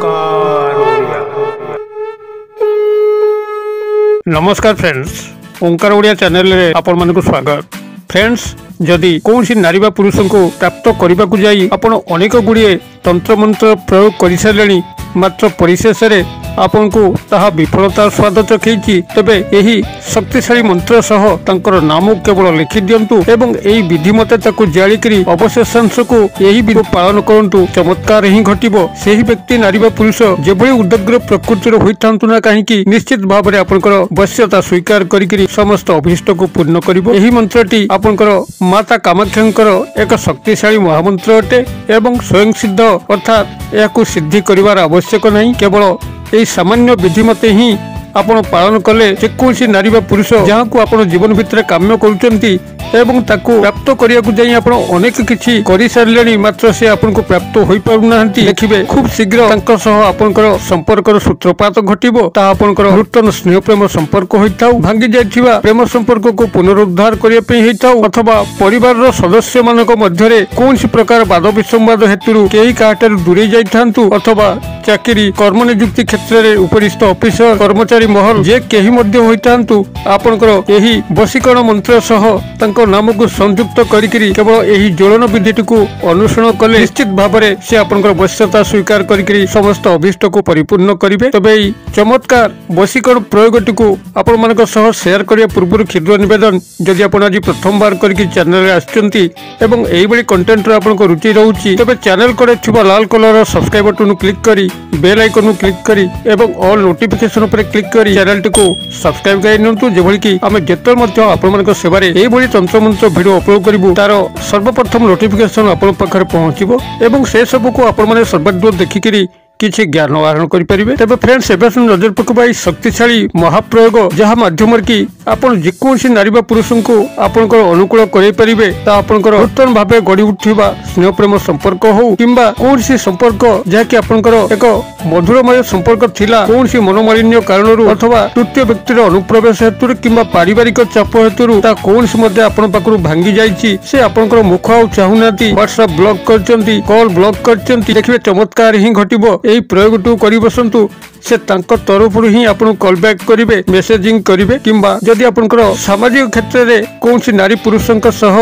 ओंकार ओडिया। नमस्कार फ्रेंड्स, ओंकार ओडिया चैनल रे आपण मानकु स्वागत। फ्रेंड्स, जदि कौन सी नारी पुरुष को प्राप्त करने को जाई आपण अनेक गुड़िए तंत्र मंत्र प्रयोग कर सारे, मात्र परिशेष आपन को ताहा विफलतार स्वाद चखी तेबे यही शक्तिशाली मंत्र सह तांकर नाम केवल लिखि दियंतु एवं एही विधि मते ताकू जाली करी अवशेषांश को यही विधि पालन करंतु, चमत्कार ही घटिबो। सेही व्यक्ति नारी बा पुरुष जेभली उदग्र प्रकृतिर होइथांतु ना काहेकि निश्चित भाव में आपनकर वश्यता स्वीकार करी समस्त अभिष्ट को पूर्ण करिबो। एही मंत्रटी आपनकर माता कामाख्यांकर एक शक्तिशाली महामंत्र अटे एवं स्वयं सिद्ध, अर्थात याकू सिद्धि करिवार आवश्यक नहीं। केवल यही सामान्य विधि मते ही आपण पालन कले जेकोसी नारी बा पुरुष जहाँ को आपण जीवन भितर काम्य करुचंती एवं ताकू प्राप्त करिया को जाई आपण अनेक किछि करि सारलेनी, मात्र से आपण को प्राप्त होई पारुनाहंती। देखिबे खूब शीघ्र तांकर सह आपनकर संपर्कर सूत्रपात घटिबो। ता आपनकर नूतन स्नेह प्रेम संपर्क होइताउ, भांगी जाइथिबा प्रेम संपर्क को पुनरुद्धार करिया पे हेइताउ, अथवा परिवार रो सदस्य मानक मध्यरे कोनसी प्रकार वाद विसंवाद हेतुरु केही काहाटर दूरे जाइथांतु, अथवा चाकरी कर्म नियुक्ति क्षेत्र में उपरिस्थ ऑफिसर कर्मचारी महल जे केही मध्य होइतांतु, आपनकर एही वशीकरण मंत्र सह तांको नाम को संयुक्त करिकरी केवल एही ज्वलन विधिटी को अनुसरण कले निश्चित भाव में से आपनकर वश्यता स्वीकार करिकरी समस्त अभिष्ट को परिपूर्ण करिवे। तबे एही चमत्कार वशीकरण प्रयोगटी को आपण मानक सह शेयर करिया पूर्व क्षुद्र निवेदन, जदि आपण आज प्रथम बार करिकि चैनल रे आछंती एवं एही बडी कंटेंट रे आपनको रुचि रहउची, तबे चैनल करे थिबा लाल कलर सब्सक्राइब बटन क्लिक करी बेल आइकन क्लिक करी एवं ऑल नोटिफिकेशन पर क्लिक करी चैनल को सब्सक्राइब करिनंतु, जेभली कि आमे जेतर मध्य आपण मानक सेवारे एही बडी तंत्र मंत्र वीडियो अपलोड करिवु तार सर्वप्रथम नोटिफिकेशन आपण पाखरे पहुंचीबो एवं से सब को आपण माने सर्वदूर देखिकरी किसी ज्ञान आहरण करें। तेज फ्रेंड्स, एवं नजर पकड़ शक्तिशाली महाप्रयोग जहाँ माध्यम की आपन जेकोसी नारी बा पुरुष को आपनकर अनुकूल करें, आपनकर नूतन भाव गढ़ी उठा स्नेह प्रेम संपर्क हो किंबा कौन सी संपर्क जहाँकि आपनकर एक मधुरमय संपर्क थिला कौन सी मनोमालिन्य कारण अथवा तृतीय व्यक्तिर अनुप्रवेश हेतु किंबा पारिवारिक चाप हेतु कौन सी मध्य आपण पाखु भांगी जाइछि, से आपनकर मुख आउ चाहुनाती, व्हाट्सएप ब्लॉक करचंती, कॉल ब्लॉक करचंती। देखिबे चमत्कार ही घटिबो। एही प्रयोग करि बसंतु, से तांको तरफ ही आपन कॉल बैक करिवे, मेसेजिंग करिवे किंबा जदि आपनकर सामाजिक क्षेत्र रे कोनसी नारी पुरुषंक सह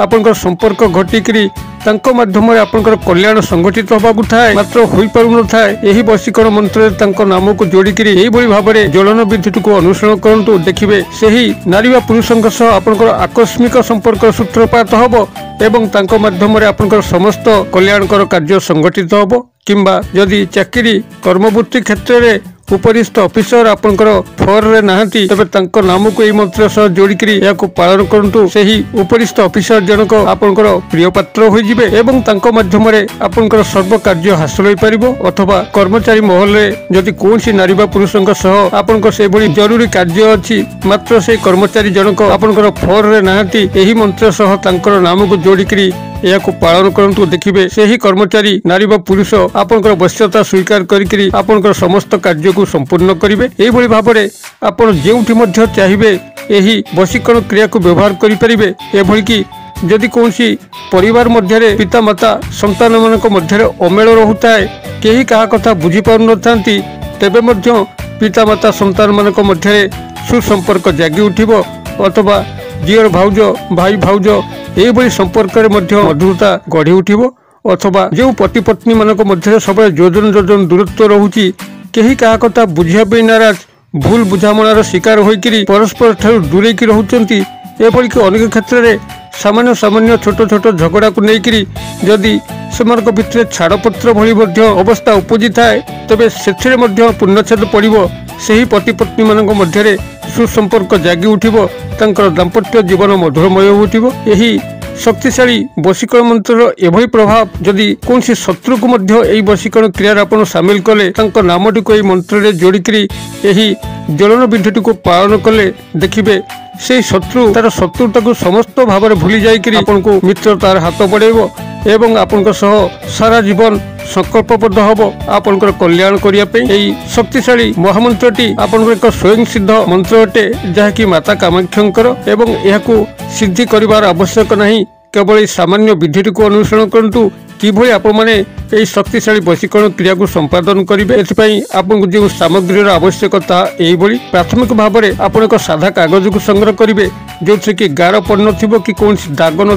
आपनकर संपर्क घटिकरी तांको माध्यम रे आपनकर कल्याण संगठित होबाकु थाए, मात्र होई पारु न थाए। एही वशीकरण मंत्र तांको नाम को जोड़िकरी एही बड़ी भाबरे ज्वलन विधिट को अनुसरण करंतु, देखिबे सेही नारी वा पुरुषंक सह आपनकर आकस्मिक संपर्क सूत्रपात होबो एवं तांको माध्यम रे आपनकर समस्त कल्याणकर कार्य संगठित होबो। किंबा जदि चाकरी कर्मवृत्ति क्षेत्र में उपरिस्थ ऑफिसर आपनकर फर रे नाहंती, तबे तांको नाम को एही मंत्र सह जोड़िकरी याको पालन करंतु, सेही उपरिस्थ ऑफिसर जनक आपनकर प्रिय पात्र होई जिवे एवं तांको माध्यम रे आपनकर सर्व कार्य हासिल होई परिबो। अथवा कर्मचारी महल रे जदि कोनसी नारी बा पुरुषंक सह आपनकर से बड़ी जरूरी कार्य अछि, मात्र से कर्मचारी जनक आपनकर फर रे नाहंती, एही मंत्र सह तांकर नाम को जोड़िकरी याको पालन करंतु, देखिबे सेही कर्मचारी नारी बा पुरुष आपनकर वश्यता स्वीकार करिकरी आपनकर समस्त कार्य को संपूर्ण करिवे। एही बड़ी भाबरे आपण जेउठी मध्य चाहिबे एही वशीकरण क्रिया को व्यवहार करि परिबे। एभली कि जदि कोनसी परिवार मध्यरे पिता माता संतान मानक मध्यरे अमेल रहुताए, केही कहा कथा बुझी पारु नथांती, तेबे मध्य पिता माता संतान मानक मध्यरे सुसंपर्क जागी उठिबो, अथवा झीर भाउज भाई भाउज एही संपर्क मधुरता गढ़ी उठिबो, अथवा जो पति पत्नी मानक मध्य सब योजन योजन दूरत्व रहुची, केही कहा कथा बुझिया पे नाराज भूल बुझामणार शिकार होइकरी परस्पर ठारू दूरेकी रहुचंती। एपरिक अनेक क्षेत्र में सामान्य सामान्य छोट छोट झगड़ा को लेकरी जदि सेमानक भितर छाड़पत्र भली अवस्था उपजी थाए, तबे सेथिरे मध्य पूर्णच्छेद पड़िबो। सेही पति पत्नी मानक मध्यरे सुसंपर्क जागी उठिबो, तांकर दाम्पत्य जीवन मधुरमय उठिबो। एही शक्तिशाली वशीकरण मंत्र एभली प्रभाव जदि कौनसी शत्रु को मध्य एही वशीकरण क्रिया आपण शामिल कले, तांको नामटी को एही मंत्र रे जोड़िकरी एही ज्वलन विधिटी को पालन कले, देखिबे से शत्रु तार शत्रुता को समस्त भाव में भूली जाइकरी आपनको मित्रतार हाथ बढ़ेबो एवं आपनको सह सारा जीवन संकल्पबद्ध हबो आपनकर कल्याण करिया पे। एही शक्तिशाली महामंत्रटी आपनकर एक स्वयं सिद्ध मंत्र अटे, जहाँकि माता कामाख्यंकर एवं एहाकू सिद्धि करिवार आवश्यक नहीं। केवल सामान्य विधि को अनुसरण करूँ किभली आपण मैंने यही शक्तिशाली वशीकरण क्रिया को संपादन करेंगे। एथिपाई आपको जो सामग्री आवश्यकता यही प्राथमिक भाव में आपण एक साधा कागज को संग्रह करेंगे जो कि गार पड़ न कि कौन दाग न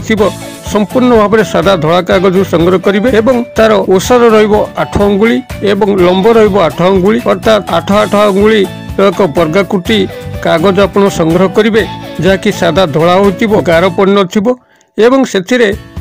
संपूर्ण भाव में सादा धड़ा कागज को संग्रह करेंगे और तार ओसार रठ अंगुली और लंब रठ अंगुली अर्थात 8 अंगुली एक वर्गाकृति कागज आप संग्रह करेंगे जहाँकि सादा धड़ा हो गार पड़ न एवं से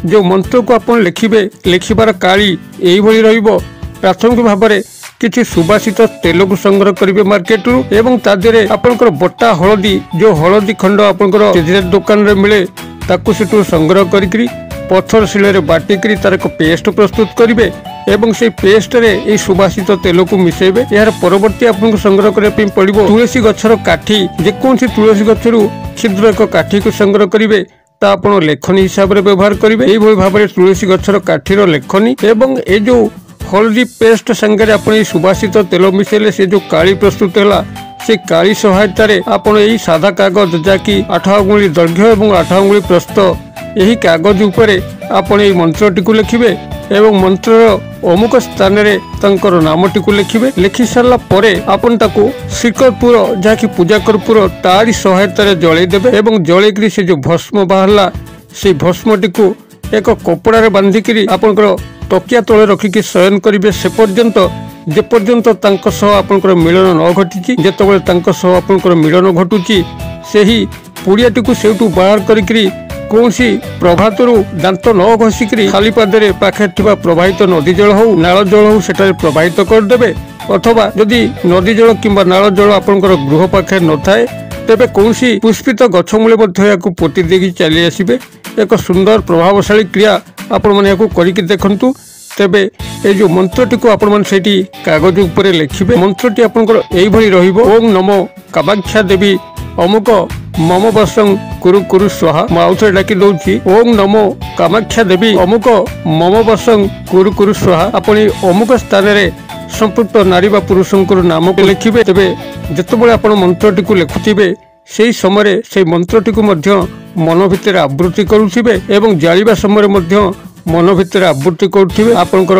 जो मंत्र को आप लिखिबे लिखिबार काली यही रहिबो। प्राथमिक भाव में किसी सुबासित तेल को संग्रह करेंगे मार्केट रु एवं तादेरे आपनकर बटा हलदी जो हलदी खंड आपनकर दुकान रे मिले ताकू सेठू संग्रह करी पत्थर शिल बाटिकी तार एक पेस्ट प्रस्तुत करेंगे एवं से पेस्ट रे ये सुबासित तेल को मिसेबे। यार परवर्ती आपको संग्रह करने पड़ो तुलसी गछर काठी जेकोसी तुलसी गछरू छिद्र एक काठी को संग्रह करेंगे आप लेखनी हिसाब से व्यवहार करेंगे। यही भाव में तुलसी गछर काठीर लेखनी एवं ये जो हल्दी पेस्ट संगे आप सुबासित तेल मिसेले से जो काली प्रस्तुत है से काली सहायतार आप सादा कागज जहाँकि 8 अंगुली दैर्घ्य और 8 अंगुली प्रस्थ यही कागज उपरे आप मंत्रटी को लिखिबे एवं मंत्र अमुक स्थान में नामटी को लिखिबे। लिखि सारा पर आपन ताको श्रीकर्पूर जहाँकि पूजा कर्पूर तारी सहायतार जलई देबे एवं जलैकरी से जो भस्म बाहरला से भस्मटी को एक कपड़ा बांधिकी आपनकर तकिया तले रखिकी शयन करेंगे से पर्यंत जेपर्यंत आपनकर मिलन न घटी जितेबाला आपनकर मिलन घटुची से पुड़ियाटी को सेठू बाहर करी कौन सी प्रभात दांत न घषिक खाली पादे पाखे प्रवाहित नदी जल हो नाल जल हो सेटारे प्रवाहित करदे अथवा जदि नदी जल कि नाल जल आपनकर गृह पाखे न थाए तेबे कौन सी पुष्पित गछमूले पोती देकी चली आसबे। एक सुंदर प्रभावशाली क्रिया आपण मैंने करके देखु। तेबे ये जो मंत्रटी को आपण मैंने सेठी कागज उपरे लिखिबे मंत्रटी आपनकर एही रहिबो ओम नमो कामाख्या देवी अमुक मम बसं कुरु कुरु स्वाहा। आउथरे डाकी दउछि ओम नमो कामाख्या देवी अमुक मम बसं कुरु कुरु स्वाहा। आपण अमुक स्थान रे संपुक्त नारी बा पुरुषंकर नाम को लिखिबे। तेबे जेतेबेले आपण मंत्रटी को लिखुथिबे सेही समय से मंत्रटी को मध्य मन भितर आवृत्ति करुथिबे एवं जालिबा समय मध्य मन भितर आवृत्ति करुथिबे। आपनकर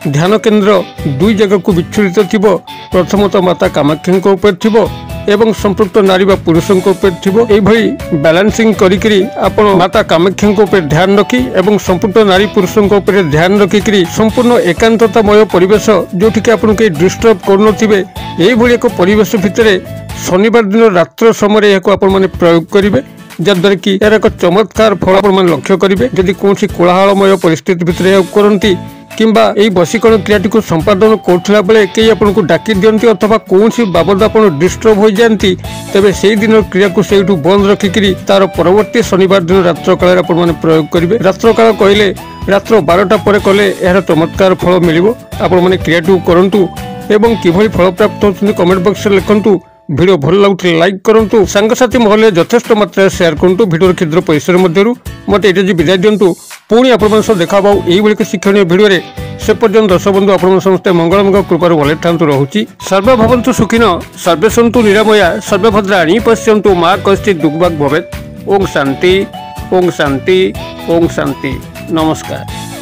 ध्यान केंद्र दुई जगह को विच्छुरित थिबो प्रथमतः माता कामाख्या उपर थिबो एवं संपृक्त नारी बा पुरुषों उपर थिबो। एभली बैलेंसिंग करिकरी आपण माता कामाख्या उपर ध्यान रखी एवं संपृक्त नारी पुरुषों उपर ध्यान रखिकरी संपूर्ण एकांततामय परिवेश जोठी कि आपण के डिस्टर्ब करनथिबे एभली एक परिवेश भितरे शनिवार दिन रात्र समय यह आपण माने प्रयोग करिवे जद्वारा कि यार एक चमत्कार फल आपण माने लक्ष्य करिवे। जदि कोनसी कोलाहलमय परिस्थिति भितरे करंती किंबा यही वशीकरण क्रियाटी को संपादन करुला बेले कई आपको डाकी दियंती अथवा कौन सी बाबद आप डिस्टर्ब हो जाती तेबे से दिन क्रिया को सेठू बंद रखिकी तार परवर्ती शनिवार दिन रात्र काल प्रयोग करेंगे। रात्र काल कहले रात्र 12टा पर कले यार चमत्कार फल मिल आपने क्रियाटी करूँ एवं किभली फल प्राप्त होती कमेंट बॉक्स में लिखुँ। वीडियो भल लगुले लाइक करूँ सांगसाथी महल यथेष्ट मात्रा शेयर करूँ। वीडियो क्षुद्र परिसर मध्य मत ये विदाय दिंतु पुणी आप देखा यही शिक्षणीय भिडियो से पर्यंत दर्शक बंधु आप समस्ते मंगलमय कृपार भले था रोचे। सर्वे भवन्तु सुखिन सर्वे सन्तु निरामया सर्वे भद्राणि पश्यन्तु मा कश्चित् दुःखभाग् भवेत्। ओम शांति ओम शांति ओम शांति। नमस्कार।